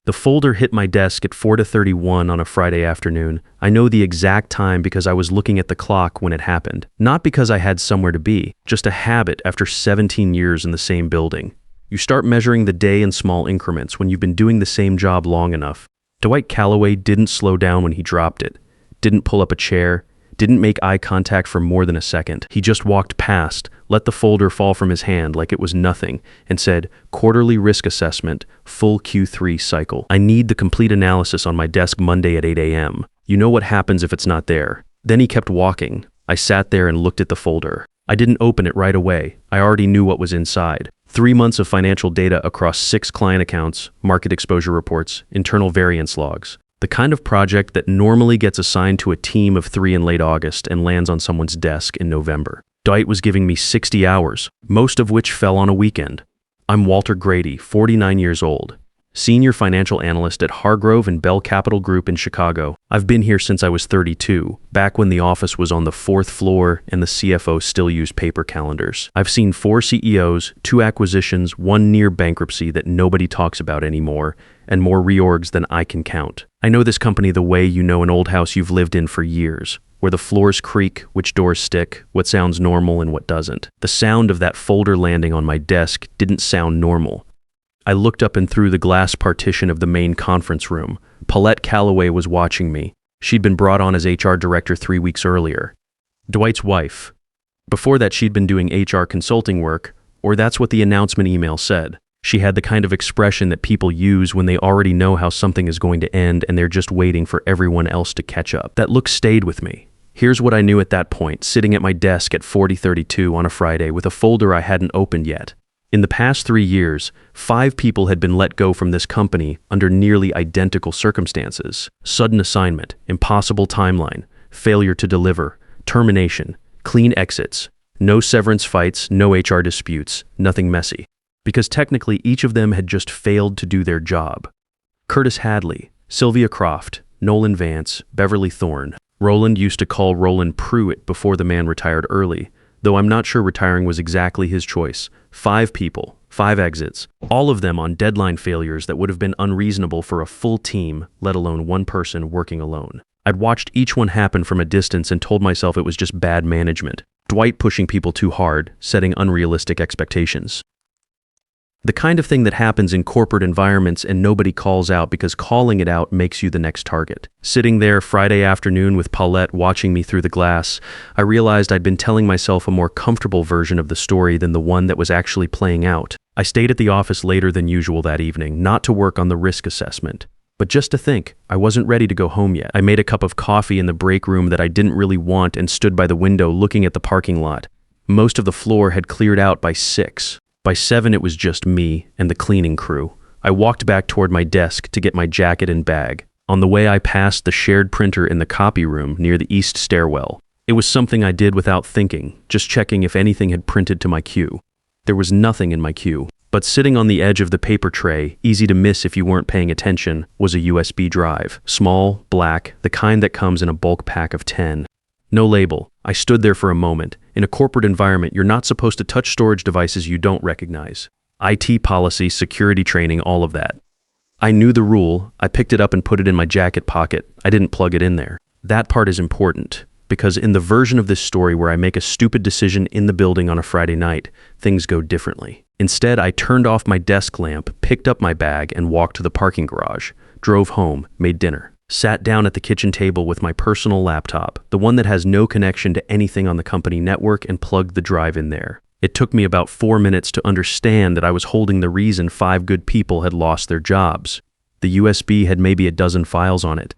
The folder hit my desk at 4:31 on a Friday afternoon. I know the exact time because I was looking at the clock when it happened. Not because I had somewhere to be, just a habit after 17 years in the same building. You start measuring the day in small increments when you've been doing the same job long enough. Dwight Calloway didn't slow down when he dropped it, didn't pull up a chair, didn't make eye contact for more than a second. He just walked past, let the folder fall from his hand like it was nothing, and said, "Quarterly risk assessment, full Q3 cycle. I need the complete analysis on my desk Monday at 8 a.m. You know what happens if it's not there." Then he kept walking. I sat there and looked at the folder. I didn't open it right away. I already knew what was inside. 3 months of financial data across 6 client accounts, market exposure reports, internal variance logs. The kind of project that normally gets assigned to a team of 3 in late August and lands on someone's desk in November. Dwight was giving me 60 hours, most of which fell on a weekend. I'm Walter Grady, 49 years old, senior financial analyst at Hargrove and Bell Capital Group in Chicago. I've been here since I was 32, back when the office was on the 4th floor and the CFO still used paper calendars. I've seen 4 CEOs, 2 acquisitions, 1 near bankruptcy that nobody talks about anymore, and more reorgs than I can count. I know this company the way you know an old house you've lived in for years, where the floors creak, which doors stick, what sounds normal and what doesn't. The sound of that folder landing on my desk didn't sound normal. I looked up and through the glass partition of the main conference room. Paulette Calloway was watching me. She'd been brought on as HR director 3 weeks earlier. Dwight's wife. Before that, she'd been doing HR consulting work, or that's what the announcement email said. She had the kind of expression that people use when they already know how something is going to end and they're just waiting for everyone else to catch up. That look stayed with me. Here's what I knew at that point, sitting at my desk at 40:32 on a Friday with a folder I hadn't opened yet. In the past 3 years, 5 people had been let go from this company under nearly identical circumstances. Sudden assignment, impossible timeline, failure to deliver, termination, clean exits, no severance fights, no HR disputes, nothing messy. Because technically each of them had just failed to do their job. Curtis Hadley, Sylvia Croft, Nolan Vance, Beverly Thorne. Roland used to call Roland Pruitt before the man retired early, though I'm not sure retiring was exactly his choice. 5 people, 5 exits, all of them on deadline failures that would have been unreasonable for a full team, let alone one person working alone. I'd watched each one happen from a distance and told myself it was just bad management. Dwight pushing people too hard, setting unrealistic expectations. The kind of thing that happens in corporate environments and nobody calls out because calling it out makes you the next target. Sitting there Friday afternoon with Paulette watching me through the glass, I realized I'd been telling myself a more comfortable version of the story than the one that was actually playing out. I stayed at the office later than usual that evening, not to work on the risk assessment, but just to think. I wasn't ready to go home yet. I made a cup of coffee in the break room that I didn't really want and stood by the window looking at the parking lot. Most of the floor had cleared out by 6. By 7, it was just me and the cleaning crew. I walked back toward my desk to get my jacket and bag. On the way, I passed the shared printer in the copy room near the east stairwell. It was something I did without thinking, just checking if anything had printed to my queue. There was nothing in my queue, but sitting on the edge of the paper tray, easy to miss if you weren't paying attention, was a USB drive. Small, black, the kind that comes in a bulk pack of 10. No label. I stood there for a moment. In a corporate environment, you're not supposed to touch storage devices you don't recognize. IT policy, security training, all of that. I knew the rule. I picked it up and put it in my jacket pocket. I didn't plug it in there. That part is important, because in the version of this story where I make a stupid decision in the building on a Friday night, things go differently. Instead, I turned off my desk lamp, picked up my bag, and walked to the parking garage, drove home, made dinner. Sat down at the kitchen table with my personal laptop, the one that has no connection to anything on the company network, and plugged the drive in there. It took me about 4 minutes to understand that I was holding the reason 5 good people had lost their jobs. The USB had maybe a dozen files on it.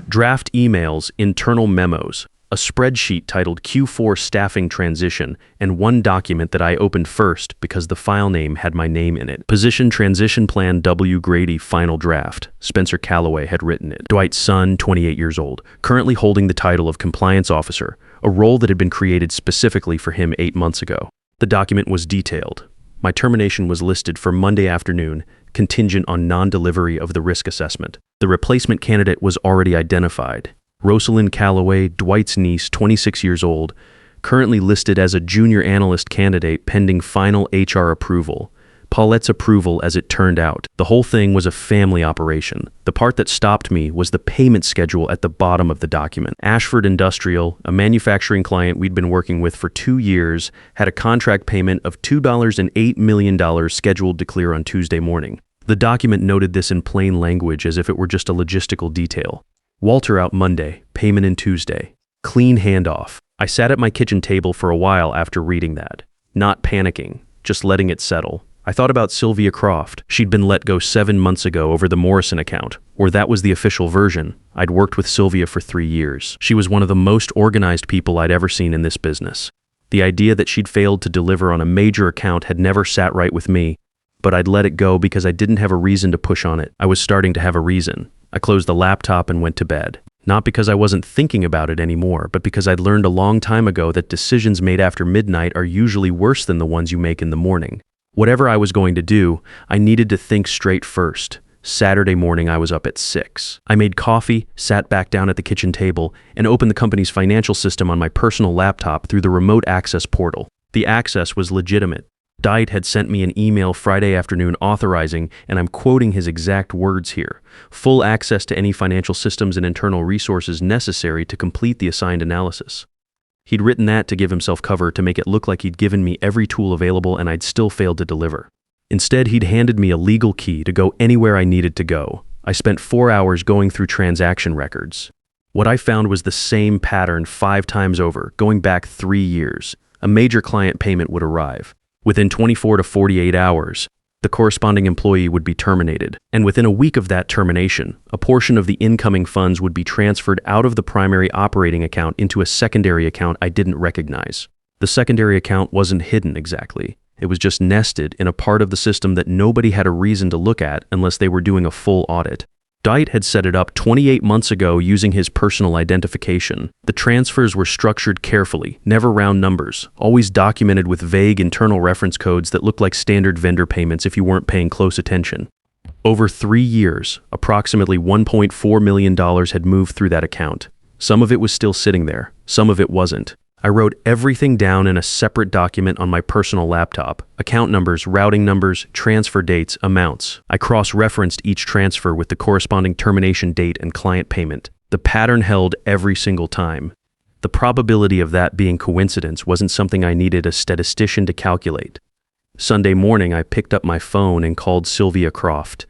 Draft emails, internal memos, a spreadsheet titled Q4 Staffing Transition, and one document that I opened first because the file name had my name in it. Position Transition Plan W. Grady Final Draft. Spencer Calloway had written it. Dwight's son, 28 years old, currently holding the title of Compliance Officer, a role that had been created specifically for him 8 months ago. The document was detailed. My termination was listed for Monday afternoon, contingent on non-delivery of the risk assessment. The replacement candidate was already identified. Rosalind Calloway, Dwight's niece, 26 years old, currently listed as a junior analyst candidate pending final HR approval, Paulette's approval, as it turned out. The whole thing was a family operation. The part that stopped me was the payment schedule at the bottom of the document. Ashford Industrial, a manufacturing client we'd been working with for 2 years, had a contract payment of $2.8 million scheduled to clear on Tuesday morning. The document noted this in plain language as if it were just a logistical detail. Walter out Monday, payment in Tuesday. Clean handoff. I sat at my kitchen table for a while after reading that. Not panicking, just letting it settle. I thought about Sylvia Croft. She'd been let go 7 months ago over the Morrison account, or that was the official version. I'd worked with Sylvia for 3 years. She was one of the most organized people I'd ever seen in this business. The idea that she'd failed to deliver on a major account had never sat right with me, but I'd let it go because I didn't have a reason to push on it. I was starting to have a reason. I closed the laptop and went to bed. Not because I wasn't thinking about it anymore, but because I'd learned a long time ago that decisions made after midnight are usually worse than the ones you make in the morning. Whatever I was going to do, I needed to think straight first. Saturday morning, I was up at 6. I made coffee, sat back down at the kitchen table, and opened the company's financial system on my personal laptop through the remote access portal. The access was legitimate. Diet had sent me an email Friday afternoon authorizing, and I'm quoting his exact words here, full access to any financial systems and internal resources necessary to complete the assigned analysis. He'd written that to give himself cover to make it look like he'd given me every tool available and I'd still failed to deliver. Instead, he'd handed me a legal key to go anywhere I needed to go. I spent 4 hours going through transaction records. What I found was the same pattern 5 times over, going back 3 years. A major client payment would arrive. Within 24 to 48 hours, the corresponding employee would be terminated, and within a week of that termination, a portion of the incoming funds would be transferred out of the primary operating account into a secondary account I didn't recognize. The secondary account wasn't hidden exactly. It was just nested in a part of the system that nobody had a reason to look at unless they were doing a full audit. Diet had set it up 28 months ago using his personal identification. The transfers were structured carefully, never round numbers, always documented with vague internal reference codes that looked like standard vendor payments if you weren't paying close attention. Over 3 years, approximately $1.4 million had moved through that account. Some of it was still sitting there, some of it wasn't. I wrote everything down in a separate document on my personal laptop. Account numbers, routing numbers, transfer dates, amounts. I cross-referenced each transfer with the corresponding termination date and client payment. The pattern held every single time. The probability of that being coincidence wasn't something I needed a statistician to calculate. Sunday morning, I picked up my phone and called Sylvia Croft.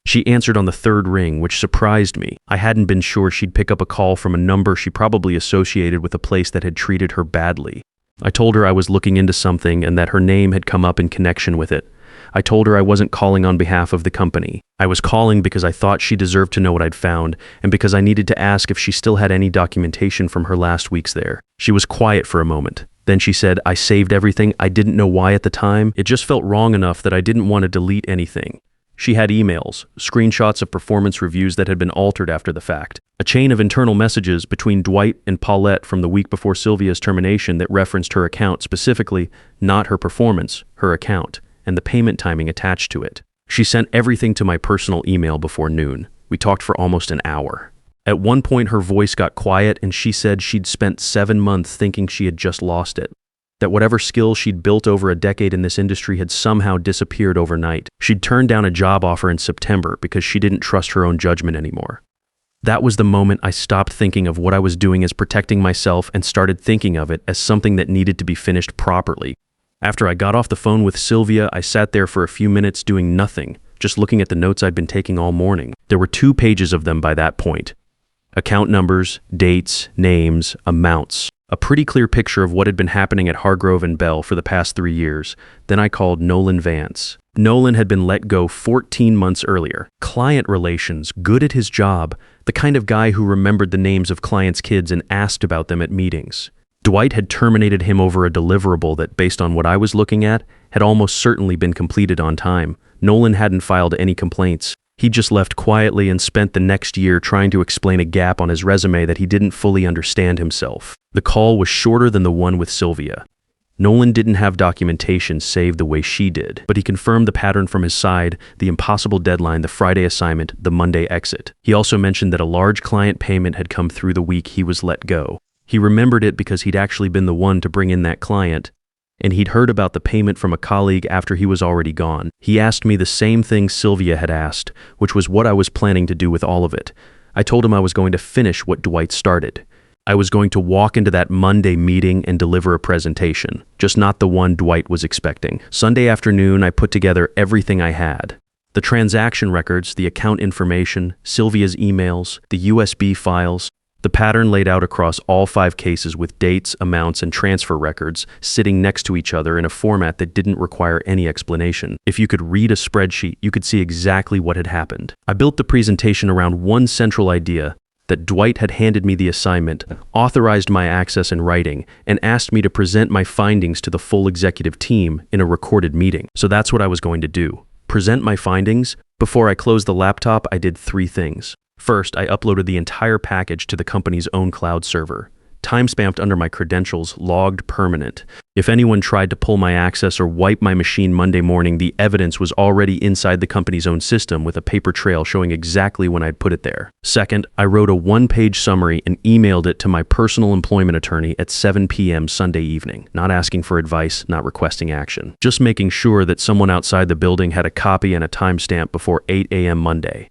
She answered on the 3rd ring, which surprised me. I hadn't been sure she'd pick up a call from a number she probably associated with a place that had treated her badly. I told her I was looking into something and that her name had come up in connection with it. I told her I wasn't calling on behalf of the company. I was calling because I thought she deserved to know what I'd found, and because I needed to ask if she still had any documentation from her last weeks there. She was quiet for a moment. Then she said, "I saved everything. I didn't know why at the time. It just felt wrong enough that I didn't want to delete anything." She had emails, screenshots of performance reviews that had been altered after the fact, a chain of internal messages between Dwight and Paulette from the week before Sylvia's termination that referenced her account specifically, not her performance, her account, and the payment timing attached to it. She sent everything to my personal email before noon. We talked for almost an hour. At one point, her voice got quiet and she said she'd spent 7 months thinking she had just lost it. That whatever skills she'd built over a decade in this industry had somehow disappeared overnight. She'd turned down a job offer in September because she didn't trust her own judgment anymore. That was the moment I stopped thinking of what I was doing as protecting myself and started thinking of it as something that needed to be finished properly. After I got off the phone with Sylvia, I sat there for a few minutes doing nothing, just looking at the notes I'd been taking all morning. There were 2 pages of them by that point. Account numbers, dates, names, amounts. A pretty clear picture of what had been happening at Hargrove and Bell for the past 3 years. Then I called Nolan Vance. Nolan had been let go 14 months earlier. Client relations, good at his job, the kind of guy who remembered the names of clients' kids and asked about them at meetings. Dwight had terminated him over a deliverable that, based on what I was looking at, had almost certainly been completed on time. Nolan hadn't filed any complaints. He just left quietly and spent the next year trying to explain a gap on his resume that he didn't fully understand himself. The call was shorter than the one with Sylvia. Nolan didn't have documentation saved the way she did, but he confirmed the pattern from his side, the impossible deadline, the Friday assignment, the Monday exit. He also mentioned that a large client payment had come through the week he was let go. He remembered it because he'd actually been the one to bring in that client. and he'd heard about the payment from a colleague after he was already gone. He asked me the same thing Sylvia had asked, which was what I was planning to do with all of it. I told him I was going to finish what Dwight started. I was going to walk into that Monday meeting and deliver a presentation, just not the one Dwight was expecting. Sunday afternoon, I put together everything I had. The transaction records, the account information, Sylvia's emails, the USB files, the pattern laid out across all 5 cases with dates, amounts, and transfer records sitting next to each other in a format that didn't require any explanation. If you could read a spreadsheet, you could see exactly what had happened. I built the presentation around one central idea: that Dwight had handed me the assignment, authorized my access in writing, and asked me to present my findings to the full executive team in a recorded meeting. So that's what I was going to do. Present my findings. Before I closed the laptop, I did 3 things. First, I uploaded the entire package to the company's own cloud server. Time-stamped under my credentials, logged permanent. If anyone tried to pull my access or wipe my machine Monday morning, the evidence was already inside the company's own system with a paper trail showing exactly when I'd put it there. Second, I wrote a 1-page summary and emailed it to my personal employment attorney at 7 p.m. Sunday evening, not asking for advice, not requesting action. Just making sure that someone outside the building had a copy and a timestamp before 8 a.m. Monday.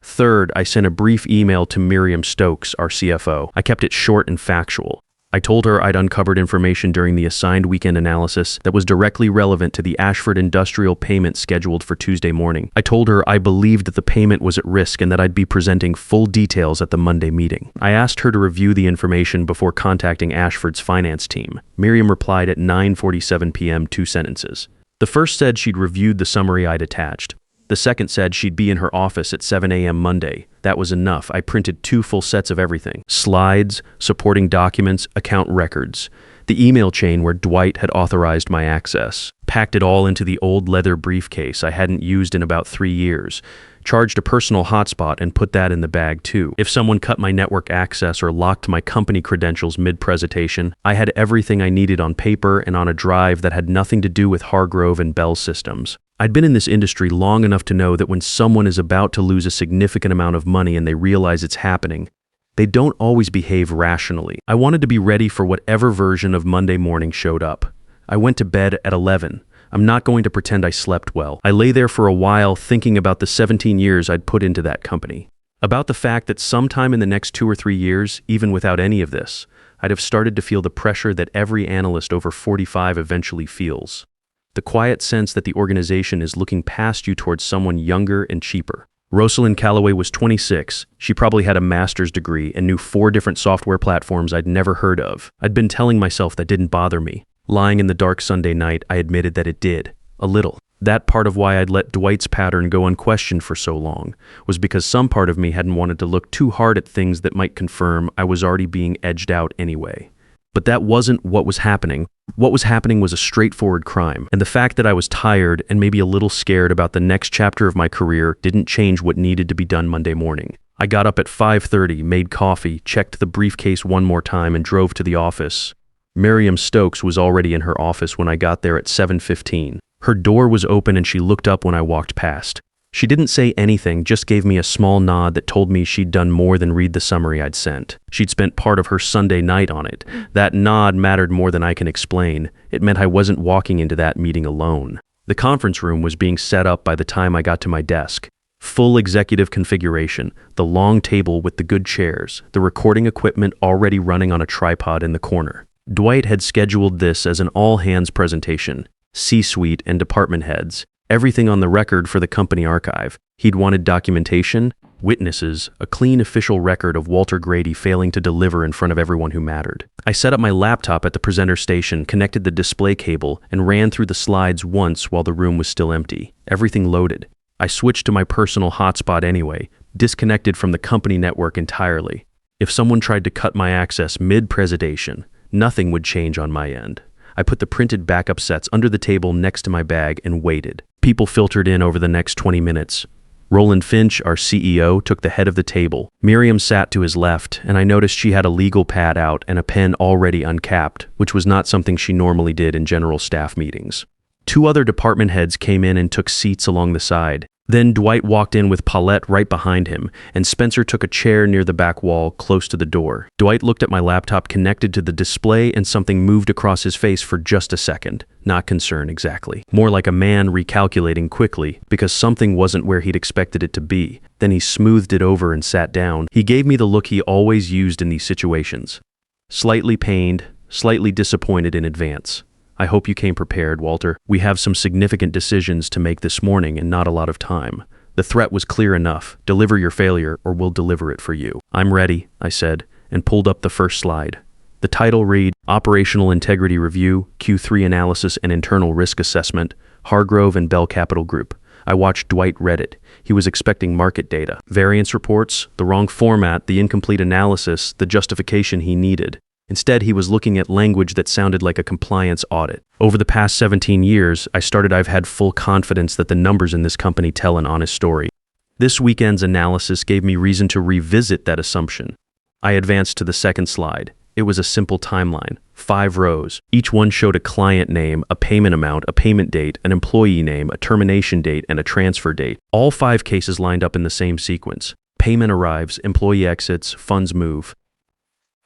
Third, I sent a brief email to Miriam Stokes, our CFO. I kept it short and factual. I told her I'd uncovered information during the assigned weekend analysis that was directly relevant to the Ashford Industrial payment scheduled for Tuesday morning. I told her I believed that the payment was at risk and that I'd be presenting full details at the Monday meeting. I asked her to review the information before contacting Ashford's finance team. Miriam replied at 9:47 p.m. 2 sentences. The first said she'd reviewed the summary I'd attached. The second said she'd be in her office at 7 a.m. Monday. That was enough. I printed 2 full sets of everything: slides, supporting documents, account records. The email chain where Dwight had authorized my access. Packed it all into the old leather briefcase I hadn't used in about 3 years. Charged a personal hotspot and put that in the bag too. If someone cut my network access or locked my company credentials mid-presentation, I had everything I needed on paper and on a drive that had nothing to do with Hargrove and Bell systems. I'd been in this industry long enough to know that when someone is about to lose a significant amount of money and they realize it's happening, they don't always behave rationally. I wanted to be ready for whatever version of Monday morning showed up. I went to bed at 11. I'm not going to pretend I slept well. I lay there for a while thinking about the 17 years I'd put into that company. About the fact that sometime in the next 2 or 3 years, even without any of this, I'd have started to feel the pressure that every analyst over 45 eventually feels. The quiet sense that the organization is looking past you towards someone younger and cheaper. Rosalind Calloway was 26. She probably had a master's degree and knew 4 different software platforms I'd never heard of. I'd been telling myself that didn't bother me. Lying in the dark Sunday night, I admitted that it did. A little. That part of why I'd let Dwight's pattern go unquestioned for so long was because some part of me hadn't wanted to look too hard at things that might confirm I was already being edged out anyway. But that wasn't what was happening. What was happening was a straightforward crime, and the fact that I was tired and maybe a little scared about the next chapter of my career didn't change what needed to be done Monday morning. I got up at 5:30, made coffee, checked the briefcase one more time, and drove to the office. Miriam Stokes was already in her office when I got there at 7:15. Her door was open and she looked up when I walked past. She didn't say anything, just gave me a small nod that told me she'd done more than read the summary I'd sent. She'd spent part of her Sunday night on it. That nod mattered more than I can explain. It meant I wasn't walking into that meeting alone. The conference room was being set up by the time I got to my desk. Full executive configuration, the long table with the good chairs, the recording equipment already running on a tripod in the corner. Dwight had scheduled this as an all-hands presentation. C-suite and department heads. Everything on the record for the company archive. He'd wanted documentation, witnesses, a clean official record of Walter Grady failing to deliver in front of everyone who mattered. I set up my laptop at the presenter station, connected the display cable, and ran through the slides once while the room was still empty. Everything loaded. I switched to my personal hotspot anyway, disconnected from the company network entirely. If someone tried to cut my access mid-presentation, nothing would change on my end. I put the printed backup sets under the table next to my bag and waited. People filtered in over the next 20 minutes. Roland Finch, our CEO, took the head of the table. Miriam sat to his left, and I noticed she had a legal pad out and a pen already uncapped, which was not something she normally did in general staff meetings. 2 other department heads came in and took seats along the side. Then Dwight walked in with Paulette right behind him, and Spencer took a chair near the back wall close to the door. Dwight looked at my laptop connected to the display, and something moved across his face for just a second. Not concern exactly. More like a man recalculating quickly because something wasn't where he'd expected it to be. Then he smoothed it over and sat down. He gave me the look he always used in these situations. Slightly pained, slightly disappointed in advance. I hope you came prepared, Walter. We have some significant decisions to make this morning and not a lot of time. The threat was clear enough. Deliver your failure or we'll deliver it for you. I'm ready, I said, and pulled up the first slide. The title read, Operational Integrity Review, Q3 Analysis and Internal Risk Assessment, Hargrove and Bell Capital Group. I watched Dwight read it. He was expecting market data, variance reports, the wrong format, the incomplete analysis, the justification he needed. Instead, he was looking at language that sounded like a compliance audit. Over the past 17 years, I've had full confidence that the numbers in this company tell an honest story. This weekend's analysis gave me reason to revisit that assumption. I advanced to the second slide. It was a simple timeline, 5 rows. Each one showed a client name, a payment amount, a payment date, an employee name, a termination date, and a transfer date. All 5 cases lined up in the same sequence. Payment arrives, employee exits, funds move.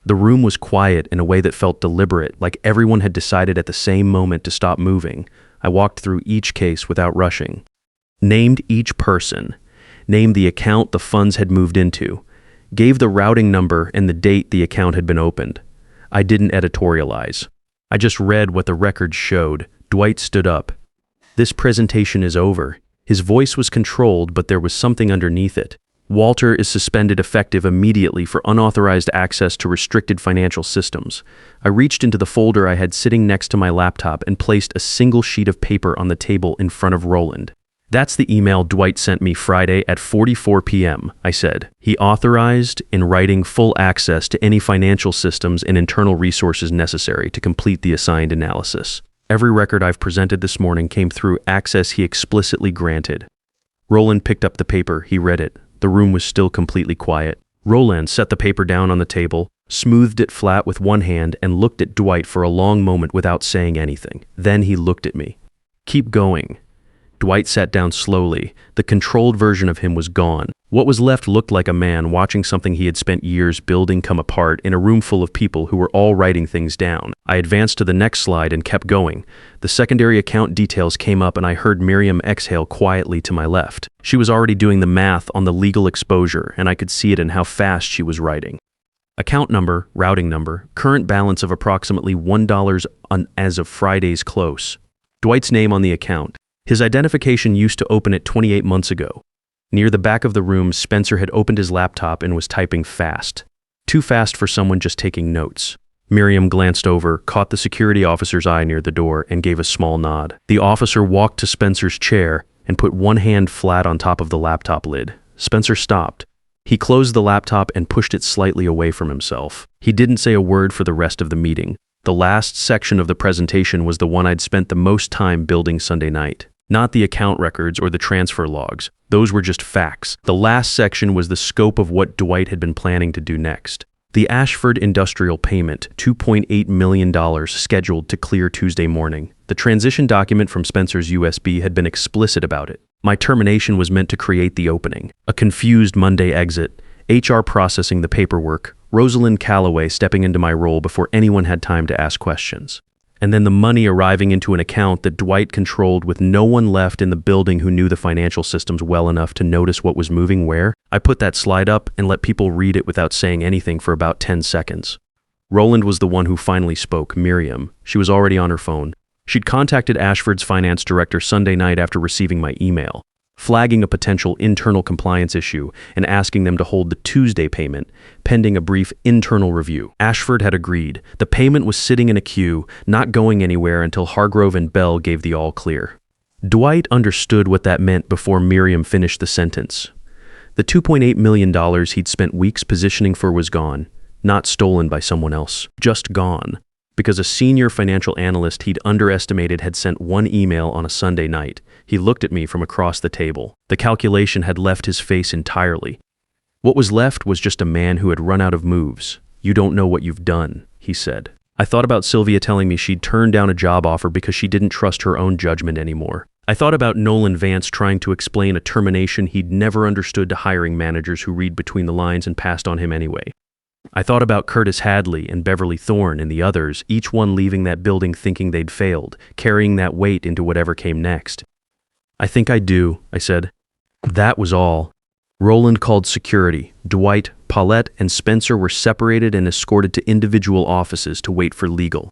The room was quiet in a way that felt deliberate, like everyone had decided at the same moment to stop moving. I walked through each case without rushing. Named each person. Named the account the funds had moved into. Gave the routing number and the date the account had been opened. I didn't editorialize. I just read what the records showed. Dwight stood up. This presentation is over. His voice was controlled, but there was something underneath it. Walter is suspended effective immediately for unauthorized access to restricted financial systems. I reached into the folder I had sitting next to my laptop and placed a single sheet of paper on the table in front of Roland. That's the email Dwight sent me Friday at 4:44 p.m., I said. He authorized, in writing, full access to any financial systems and internal resources necessary to complete the assigned analysis. Every record I've presented this morning came through access he explicitly granted. Roland picked up the paper. He read it. The room was still completely quiet. Roland set the paper down on the table, smoothed it flat with one hand, and looked at Dwight for a long moment without saying anything. Then he looked at me. Keep going. Dwight sat down slowly. The controlled version of him was gone. What was left looked like a man watching something he had spent years building come apart in a room full of people who were all writing things down. I advanced to the next slide and kept going. The secondary account details came up and I heard Miriam exhale quietly to my left. She was already doing the math on the legal exposure, and I could see it in how fast she was writing. Account number, routing number, current balance of approximately $1 as of Friday's close. Dwight's name on the account. His identification used to open it 28 months ago. Near the back of the room, Spencer had opened his laptop and was typing fast. Too fast for someone just taking notes. Miriam glanced over, caught the security officer's eye near the door, and gave a small nod. The officer walked to Spencer's chair and put one hand flat on top of the laptop lid. Spencer stopped. He closed the laptop and pushed it slightly away from himself. He didn't say a word for the rest of the meeting. The last section of the presentation was the one I'd spent the most time building Sunday night. Not the account records or the transfer logs. Those were just facts. The last section was the scope of what Dwight had been planning to do next. The Ashford Industrial payment, $2.8 million, scheduled to clear Tuesday morning. The transition document from Spencer's USB had been explicit about it. My termination was meant to create the opening. A confused Monday exit, HR processing the paperwork, Rosalind Calloway stepping into my role before anyone had time to ask questions. And then the money arriving into an account that Dwight controlled with no one left in the building who knew the financial systems well enough to notice what was moving where. I put that slide up and let people read it without saying anything for about 10 seconds. Roland was the one who finally spoke, Miriam. She was already on her phone. She'd contacted Ashford's finance director Sunday night after receiving my email, flagging a potential internal compliance issue and asking them to hold the Tuesday payment, pending a brief internal review. Ashford had agreed. The payment was sitting in a queue, not going anywhere until Hargrove and Bell gave the all clear. Dwight understood what that meant before Miriam finished the sentence. The $2.8 million he'd spent weeks positioning for was gone, not stolen by someone else, just gone. Because a senior financial analyst he'd underestimated had sent one email on a Sunday night. He looked at me from across the table. The calculation had left his face entirely. What was left was just a man who had run out of moves. "You don't know what you've done," he said. I thought about Sylvia telling me she'd turned down a job offer because she didn't trust her own judgment anymore. I thought about Nolan Vance trying to explain a termination he'd never understood to hiring managers who read between the lines and passed on him anyway. I thought about Curtis Hadley and Beverly Thorne and the others, each one leaving that building thinking they'd failed, carrying that weight into whatever came next. "I think I do," I said. That was all. Roland called security. Dwight, Paulette, and Spencer were separated and escorted to individual offices to wait for legal.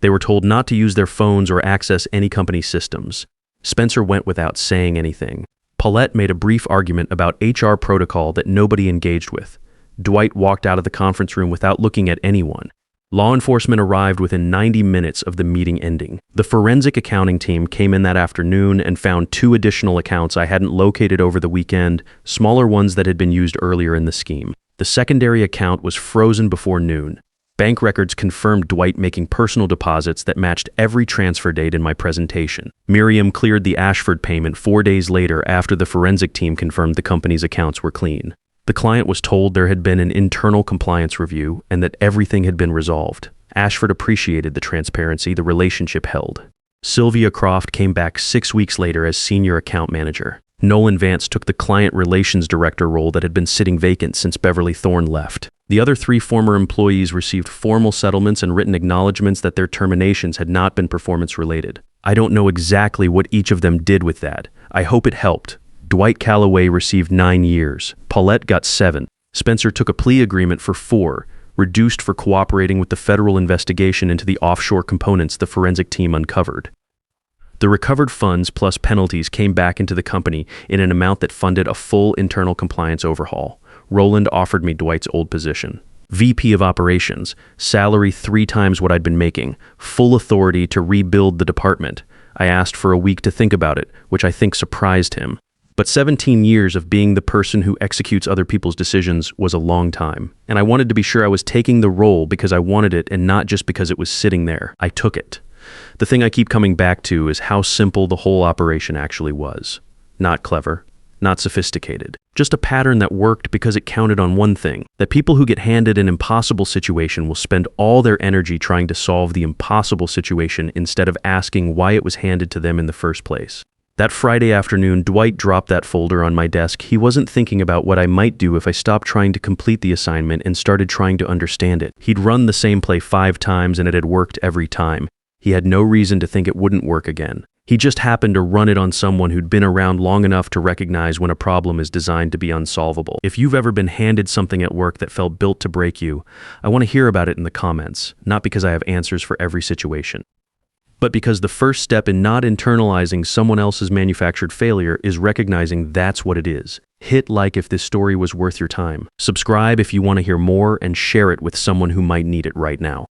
They were told not to use their phones or access any company systems. Spencer went without saying anything. Paulette made a brief argument about HR protocol that nobody engaged with. Dwight walked out of the conference room without looking at anyone. Law enforcement arrived within 90 minutes of the meeting ending. The forensic accounting team came in that afternoon and found 2 additional accounts I hadn't located over the weekend, smaller ones that had been used earlier in the scheme. The secondary account was frozen before noon. Bank records confirmed Dwight making personal deposits that matched every transfer date in my presentation. Miriam cleared the Ashford payment 4 days later after the forensic team confirmed the company's accounts were clean. The client was told there had been an internal compliance review and that everything had been resolved. Ashford appreciated the transparency the relationship held. Sylvia Croft came back 6 weeks later as senior account manager. Nolan Vance took the client relations director role that had been sitting vacant since Beverly Thorne left. The other 3 former employees received formal settlements and written acknowledgments that their terminations had not been performance-related. I don't know exactly what each of them did with that. I hope it helped. Dwight Calloway received 9 years. Paulette got 7. Spencer took a plea agreement for 4, reduced for cooperating with the federal investigation into the offshore components the forensic team uncovered. The recovered funds plus penalties came back into the company in an amount that funded a full internal compliance overhaul. Roland offered me Dwight's old position. VP of Operations, salary 3 times what I'd been making, full authority to rebuild the department. I asked for a week to think about it, which I think surprised him. But 17 years of being the person who executes other people's decisions was a long time. And I wanted to be sure I was taking the role because I wanted it and not just because it was sitting there. I took it. The thing I keep coming back to is how simple the whole operation actually was. Not clever, not sophisticated. Just a pattern that worked because it counted on one thing, that people who get handed an impossible situation will spend all their energy trying to solve the impossible situation instead of asking why it was handed to them in the first place. That Friday afternoon, Dwight dropped that folder on my desk. He wasn't thinking about what I might do if I stopped trying to complete the assignment and started trying to understand it. He'd run the same play 5 times and it had worked every time. He had no reason to think it wouldn't work again. He just happened to run it on someone who'd been around long enough to recognize when a problem is designed to be unsolvable. If you've ever been handed something at work that felt built to break you, I want to hear about it in the comments, not because I have answers for every situation, but because the first step in not internalizing someone else's manufactured failure is recognizing that's what it is. Hit like if this story was worth your time. Subscribe if you want to hear more and share it with someone who might need it right now.